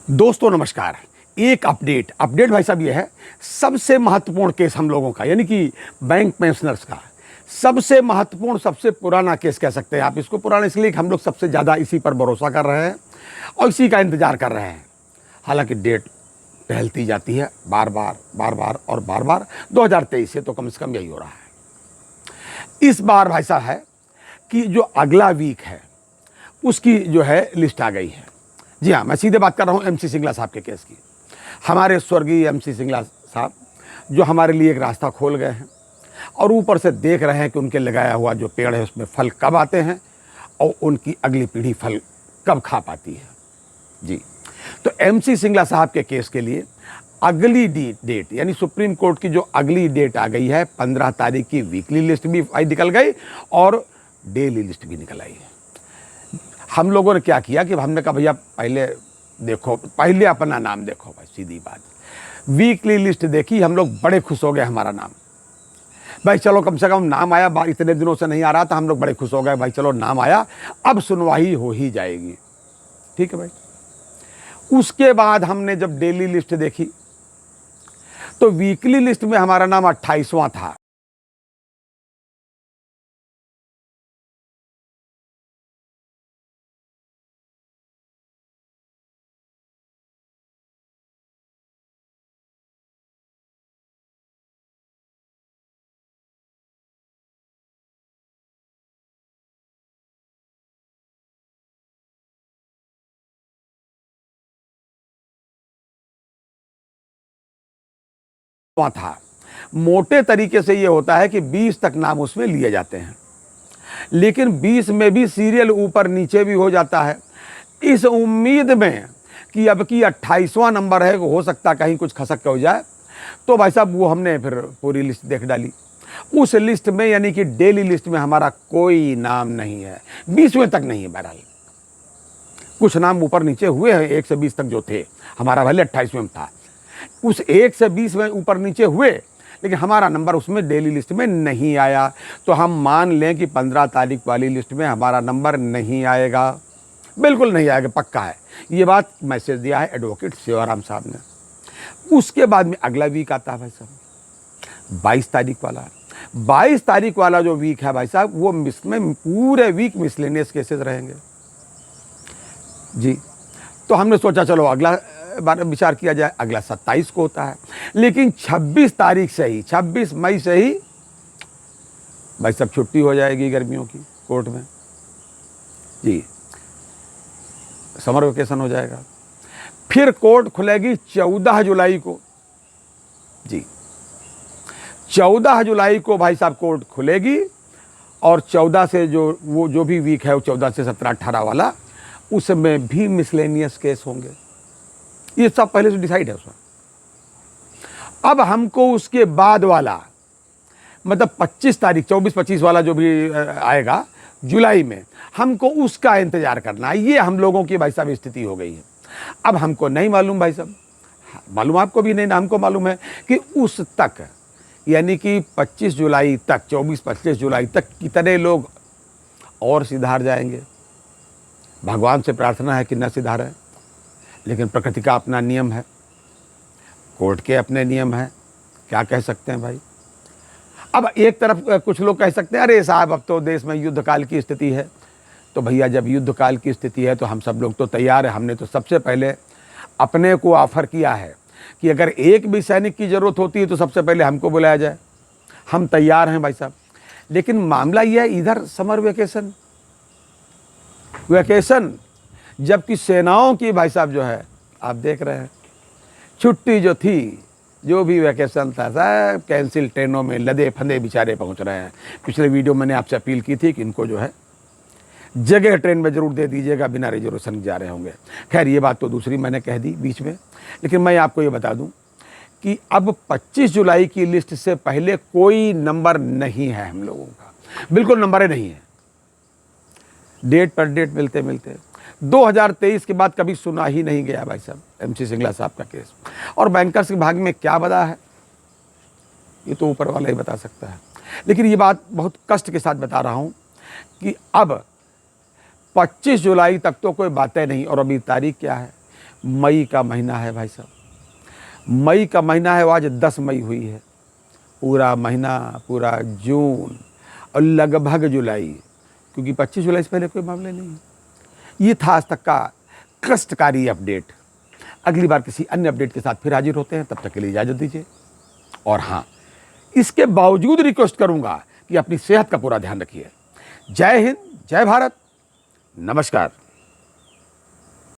दोस्तों नमस्कार। एक अपडेट भाई साहब ये है, सबसे महत्वपूर्ण केस हम लोगों का, यानी कि बैंक पेंशनर्स का सबसे महत्वपूर्ण, सबसे पुराना केस कह सकते हैं आप इसको। पुराना इसलिए कि हम लोग सबसे ज़्यादा इसी पर भरोसा कर रहे हैं और इसी का इंतज़ार कर रहे हैं। हालांकि डेट टहलती जाती है बार बार 2023 से तो कम से कम यही हो रहा है। इस बार भाई साहब है कि जो अगला वीक है उसकी जो है लिस्ट आ गई है। जी हाँ, मैं सीधे बात कर रहा हूँ MC सिंगला साहब के केस की। हमारे स्वर्गीय MC सिंगला साहब जो हमारे लिए एक रास्ता खोल गए हैं और ऊपर से देख रहे हैं कि उनके लगाया हुआ जो पेड़ है उसमें फल कब आते हैं और उनकी अगली पीढ़ी फल कब खा पाती है। जी, तो MC सिंगला साहब के केस के लिए अगली डेट यानी सुप्रीम कोर्ट की जो अगली डेट आ गई है 15 तारीख की वीकली लिस्ट भी निकल गई और डेली लिस्ट भी निकल आई है। हम लोगों ने क्या किया कि हमने कहा भैया पहले अपना नाम देखो भाई, सीधी बात। वीकली लिस्ट देखी, हम लोग बड़े खुश हो गए, हमारा नाम भाई चलो कम से कम नाम आया। इतने दिनों से नहीं आ रहा था, हम लोग बड़े खुश हो गए भाई चलो नाम आया, अब सुनवाई हो ही जाएगी। ठीक है भाई। उसके बाद हमने जब डेली लिस्ट देखी तो वीकली लिस्ट में हमारा नाम 28वां था। था मोटे तरीके से ये होता है कि 20 तक नाम उसमें लिए जाते हैं, लेकिन 20 में भी सीरियल ऊपर नीचे भी हो जाता है, इस उम्मीद में कि अब की 28वां नंबर है, हो सकता कहीं कुछ खसक हो जाए। तो भाई साहब वो हमने फिर पूरी लिस्ट देख डाली। उस लिस्ट में यानी कि डेली लिस्ट में हमारा कोई नाम नहीं है, 20वें तक नहीं है। बहरहाल कुछ नाम ऊपर नीचे हुए हैं, 1 से 20 तक जो थे, हमारा भले 28वें में था। उस 1 से 20 में ऊपर नीचे हुए, लेकिन हमारा नंबर उसमें डेली लिस्ट में नहीं आया। तो हम मान लें कि 15 तारीख वाली लिस्ट में हमारा नंबर नहीं आएगा, बिल्कुल नहीं आएगा, पक्का है। ये बात मैसेज दिया है एडवोकेट शिवराम साहब ने। उसके बाद में अगला वीक आता है भाई साहब 22 तारीख वाला। 22 तारीख वाला जो वीक है भाई साहब, वो में पूरे वीक मिसलेनियस केसेस रहेंगे। जी, तो हमने सोचा चलो अगला बार विचार किया जाए। अगला 27 को होता है, लेकिन 26 तारीख से ही, 26 मई से ही भाई सब छुट्टी हो जाएगी गर्मियों की कोर्ट में। जी, समर वेकेशन हो जाएगा। फिर कोर्ट खुलेगी 14 जुलाई को। जी, 14 जुलाई को भाई साहब कोर्ट खुलेगी और 14 से जो भी वीक है, 14 से 17 18 वाला, उसमें भी मिसलेनियस केस होंगे। ये सब पहले से डिसाइड है उसमें। अब हमको उसके बाद वाला मतलब 25 तारीख 24-25 वाला जो भी आएगा जुलाई में, हमको उसका इंतजार करना है। ये हम लोगों की भाई साहब स्थिति हो गई है। अब हमको नहीं मालूम भाई साहब, मालूम आपको भी नहीं ना, हमको मालूम है कि उस तक यानी कि 25 जुलाई तक, 24-25 जुलाई तक कितने लोग और सिधार जाएंगे। भगवान से प्रार्थना है कि न सिधारें, लेकिन प्रकृति का अपना नियम है, कोर्ट के अपने नियम हैं, क्या कह सकते हैं भाई। अब एक तरफ कुछ लोग कह सकते हैं अरे साहब अब तो देश में युद्ध काल की स्थिति है। तो भैया जब युद्ध काल की स्थिति है तो हम सब लोग तो तैयार है। हमने तो सबसे पहले अपने को ऑफर किया है कि अगर एक भी सैनिक की ज़रूरत होती है तो सबसे पहले हमको बुलाया जाए, हम तैयार हैं भाई साहब। लेकिन मामला यह है, इधर समर वेकेशन जबकि सेनाओं की भाई साहब जो है आप देख रहे हैं, छुट्टी जो थी, जो भी वैकेशन था सब कैंसिल, ट्रेनों में लदे फंदे बेचारे पहुंच रहे हैं। पिछले वीडियो मैंने आपसे अपील की थी कि इनको जो है जगह ट्रेन में ज़रूर दे दीजिएगा, बिना रिजर्वेशन जा रहे होंगे। खैर ये बात तो दूसरी मैंने कह दी बीच में, लेकिन मैं आपको ये बता दूं कि अब 25 जुलाई की लिस्ट से पहले कोई नंबर नहीं है हम लोगों का, बिल्कुल नंबर नहीं है। डेट पर डेट मिलते 2023 के बाद कभी सुना ही नहीं गया भाई साहब MC सिंगला साहब का केस। और बैंकर्स के भाग में क्या बता है ये तो ऊपर वाला ही बता सकता है, लेकिन ये बात बहुत कष्ट के साथ बता रहा हूँ कि अब 25 जुलाई तक तो कोई बातें नहीं। और अभी तारीख क्या है, मई का महीना है भाई साहब, मई का महीना है, आज 10 मई हुई है, पूरा महीना, पूरा जून और लगभग जुलाई, क्योंकि 25 जुलाई से पहले कोई मामले नहीं है। ये था आज तक का कष्टकारी अपडेट। अगली बार किसी अन्य अपडेट के साथ फिर हाजिर होते हैं, तब तक के लिए इजाज़त दीजिए। और हाँ, इसके बावजूद रिक्वेस्ट करूँगा कि अपनी सेहत का पूरा ध्यान रखिए। जय हिंद, जय भारत, नमस्कार।